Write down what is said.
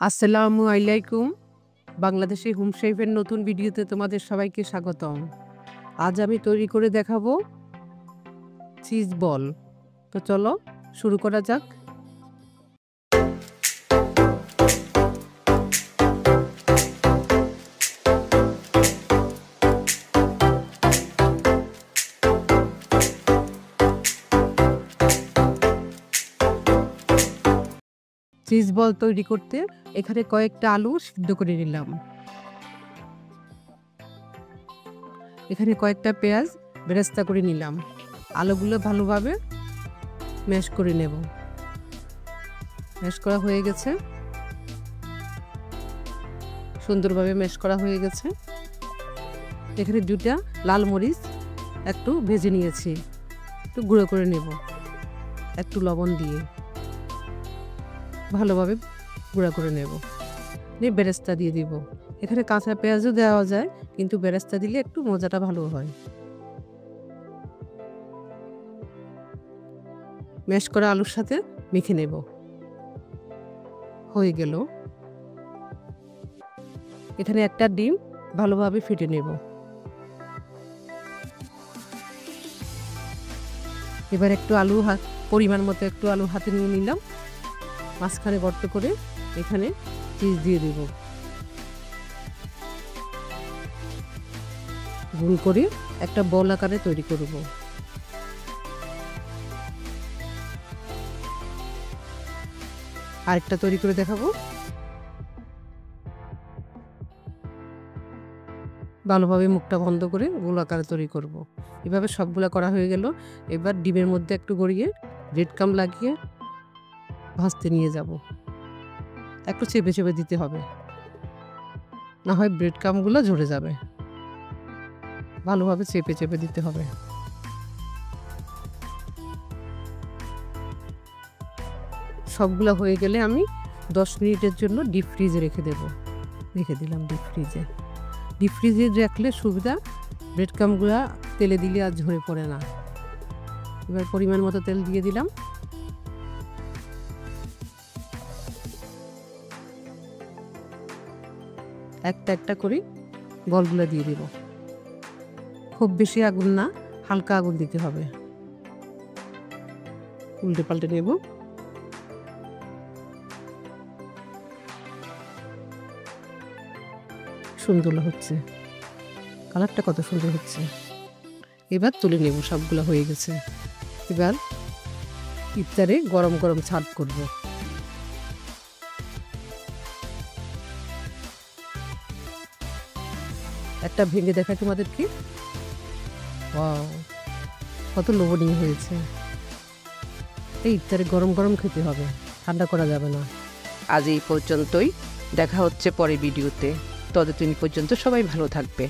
আসসালামু আলাইকুম। বাংলাদেশি হোম শেফের নতুন ভিডিওতে তোমাদের সবাইকে স্বাগতম। আজ আমি তৈরি করে দেখাবো চিজ বল। তো চলো শুরু করা যাক। চিজ বল তৈরি করতে এখানে কয়েকটা আলু সিদ্ধ করে নিলাম। এখানে কয়েকটা পেঁয়াজ বেরেস্তা করে নিলাম। আলুগুলো ভালোভাবে ম্যাশ করে নেব। ম্যাশ করা হয়ে গেছে, সুন্দরভাবে ম্যাশ করা হয়ে গেছে। এখানে 2টা লাল মরিচ একটু ভেজে নিয়েছি, একটু গুঁড়ো করে নেব একটু লবণ দিয়ে, ভালোভাবে গুঁড়া করে নেব। নিয়ে বেরেস্তা দিয়ে দিব। এখানে কাঁচা পেঁয়াজও দেওয়া যায়, কিন্তু বেরেস্তা দিলে একটু মজাটা ভালো হয়। ম্যাশ করা আলুর সাথে মেখে নেব। হয়ে গেল। এখানে একটা ডিম ভালোভাবে ফেটে নেব। এবার একটু পরিমাণ মতো একটু আলু হাতে নিয়ে নিলাম। মাঝখানে গর্ত করে এখানে চিজ দিয়ে দেব। গোল করে একটা বল আকারে তৈরি করব। আরেকটা তৈরি করে দেখাবো। ভালোভাবে মুখটা বন্ধ করে গোল আকারে তৈরি করব। এভাবে সবগুলা করা হয়ে গেল। এবার ডিমের মধ্যে একটু গড়িয়ে ব্রেড ক্রাম্ব লাগিয়ে ভাজতে নিয়ে যাব। একটু চেপে চেপে দিতে হবে, না হয় ব্রেড ক্রাম্বগুলো ঝরে যাবে। ভালোভাবে চেপে চেপে দিতে হবে। সবগুলো হয়ে গেলে আমি 10 মিনিটের জন্য ডিপ ফ্রিজে রেখে দিলাম ডিপ ফ্রিজে। ডিপ ফ্রিজে রাখলে সুবিধা, ব্রেড ক্রাম্বগুলো তেলে দিলে আর ঝরে পড়ে না। এবার পরিমাণ মতো তেল দিয়ে দিলাম। একটা একটা করে বলগুলো দিয়ে দিব। খুব বেশি আগুন না, হালকা আগুন দিতে হবে। উল্টে পাল্টে নেব। সুন্দর হচ্ছে, কালারটা কত সুন্দর হচ্ছে। এবার তুলে নেব। সবগুলো হয়ে গেছে। এবার ইফতারে গরম গরম সার্ভ করব। একটা ভেঙে দেখাই তোমাদেরকে। ওয়াও, কত লোভনীয় হয়েছে। এই ইফতারে গরম গরম খেতে হবে, ঠান্ডা করা যাবে না। আজ এই পর্যন্তই, দেখা হচ্ছে পরের ভিডিওতে। ততদিন পর্যন্ত সবাই ভালো থাকবে।